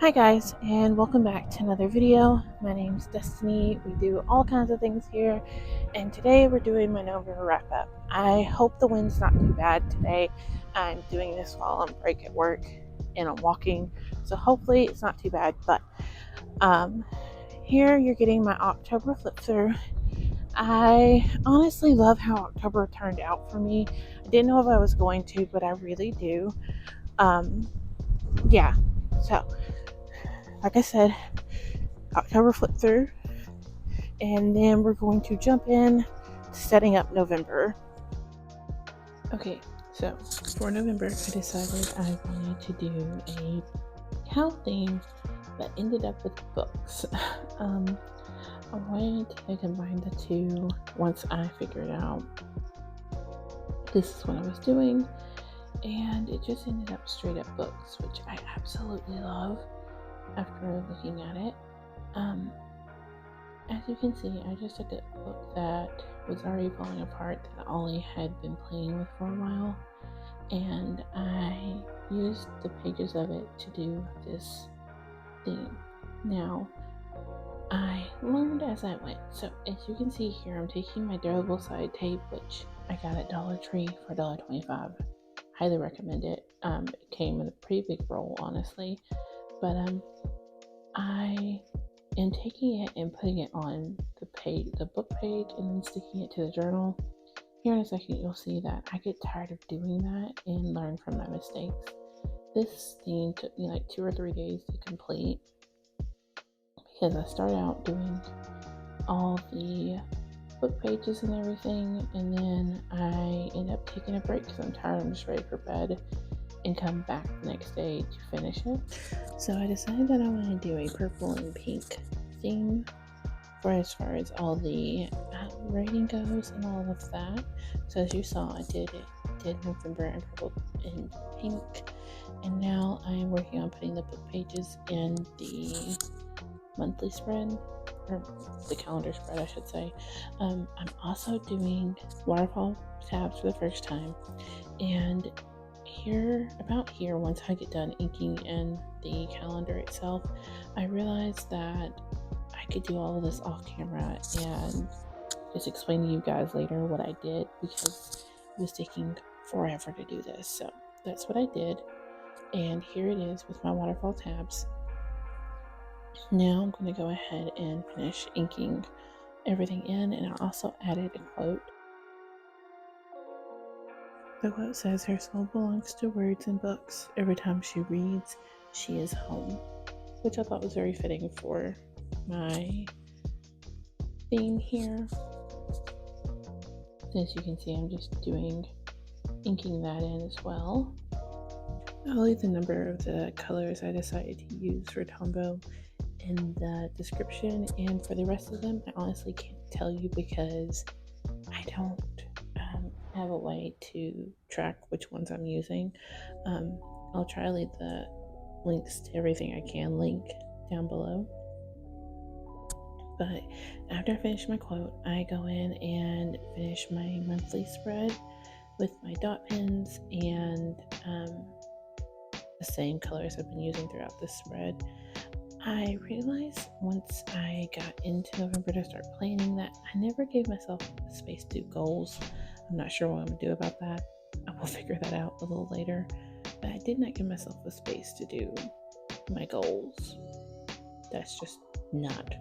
Hi guys, and welcome back to another video. My name's Destiny. We do all kinds of things here, and today we're doing my November wrap up. I hope the wind's not too bad today. I'm doing this while on break at work and I'm walking, so hopefully it's not too bad. But here you're getting my October flip through. I honestly love how October turned out for me. I didn't know if I was going to, but I really do. Yeah, so like I said, October flip through, and then we're going to jump in to setting up November. Okay, so for November, I decided I wanted to do a count theme, but ended up with books. I wanted to combine the two once I figured out this is what I was doing, and it just ended up straight up books, which I absolutely love after looking at it. As you can see, I just took a book that was already falling apart that Ollie had been playing with for a while, and I used the pages of it to do this theme. Now, I learned as I went. So as you can see here, I'm taking my durable side tape, which I got at Dollar Tree for $1.25. Highly recommend it. It came in a pretty big roll, honestly, but I am taking it and putting it on the book page, and then sticking it to the journal. Here in a second, you'll see that I get tired of doing that and learn from my mistakes. This theme took me like 2 or 3 days to complete because I started out doing all the book pages and everything, and then I end up taking a break because I'm tired. I'm just ready for bed, and come back the next day to finish it. So I decided that I want to do a purple and pink theme for as far as all the writing goes and all of that. So as you saw, I did November and purple and pink, and now I am working on putting the book pages in the monthly spread, or the calendar spread I should say. I'm also doing waterfall tabs for the first time, and about here, once I get done inking in the calendar itself, I realized that I could do all of this off camera and just explain to you guys later what I did, because it was taking forever to do this. So that's what I did, and here it is with my waterfall tabs. Now I'm going to go ahead and finish inking everything in, and I also added a quote. The quote says, "Her soul belongs to words and books. Every time she reads, she is home," which I thought was very fitting for my theme here. As you can see, I'm just inking that in as well. I'll leave the number of the colors I decided to use for Tombow in the description, and for the rest of them, I honestly can't tell you because I don't have a way to track which ones I'm using. I'll try to leave the links to everything I can link down below. But after I finish my quote, I go in and finish my monthly spread with my dot pens and the same colors I've been using throughout the spread. I realized once I got into November to start planning that I never gave myself the space to do goals. I'm not sure what I'm going to do about that. I will figure that out a little later. But I did not give myself the space to do my goals. That's just not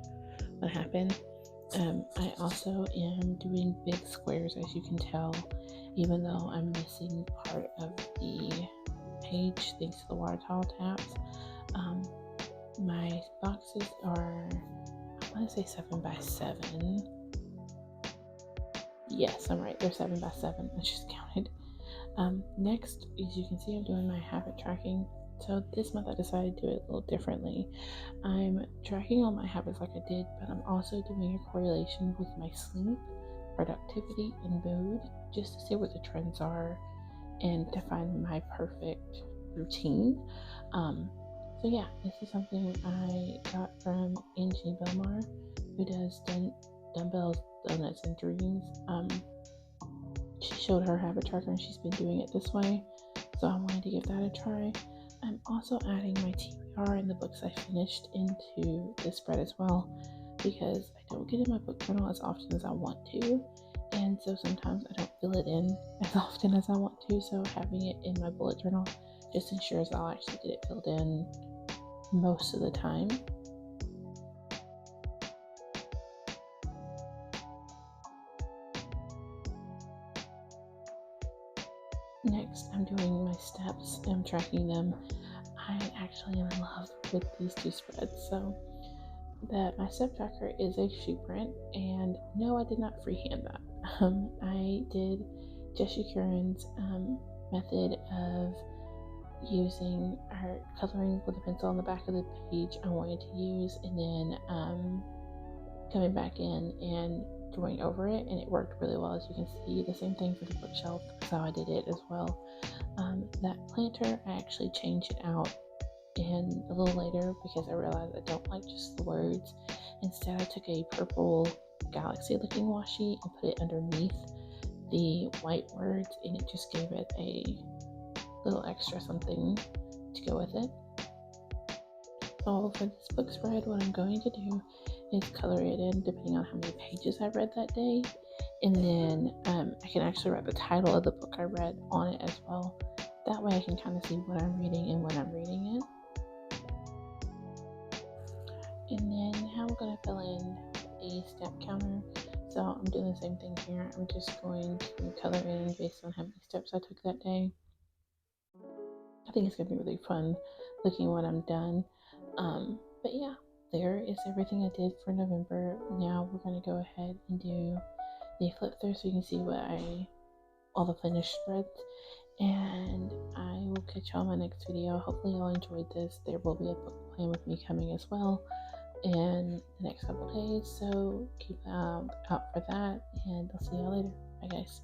what happened. I also am doing big squares, as you can tell, even though I'm missing part of the page thanks to the water towel tabs. My boxes are, I want to say 7x7. Yes, I'm right. They're 7x7. I just counted. Next, as you can see, I'm doing my habit tracking. So this month I decided to do it a little differently. I'm tracking all my habits like I did, but I'm also doing a correlation with my sleep, productivity, and mood, just to see what the trends are and to find my perfect routine. So yeah, this is something I got from Angie Belmar, who does Dumbbells, Donuts, and Dreams. She showed her habit tracker and she's been doing it this way, so I wanted to give that a try. I'm also adding my TBR and the books I finished into this spread as well, because I don't get in my book journal as often as I want to, and so sometimes I don't fill it in as often as I want to, so having it in my bullet journal just ensures I'll actually get it filled in most of the time. Next, I'm doing my steps. I'm tracking them. I actually am in love with these two spreads. So that my step tracker is a shoe print, and no, I did not freehand that. I did Jesse Curran's method of using or coloring with a pencil on the back of the page I wanted to use, and then coming back in and drawing over it, and it worked really well. As you can see, the same thing for the bookshelf, that's how I did it as well. That planter, I actually changed it out in a little later because I realized I don't like just the words. Instead, I took a purple galaxy looking washi and put it underneath the white words, and it just gave it a little extra something to go with it. So for this book spread, what I'm going to do is color it in depending on how many pages I read that day, and then I can actually write the title of the book I read on it as well. That way I can kind of see what I'm reading and when I'm reading it. And then now I'm going to fill in the step counter. So I'm doing the same thing here. I'm just going to color in based on how many steps I took that day. I think it's going to be really fun looking when I'm done. But yeah, there is everything I did for November. Now we're going to go ahead and do the flip through so you can see all the finished spreads. And I will catch you on my next video. Hopefully y'all enjoyed this. There will be a book plan with me coming as well in the next couple days, so keep out for that, and I'll see y'all later. Bye guys.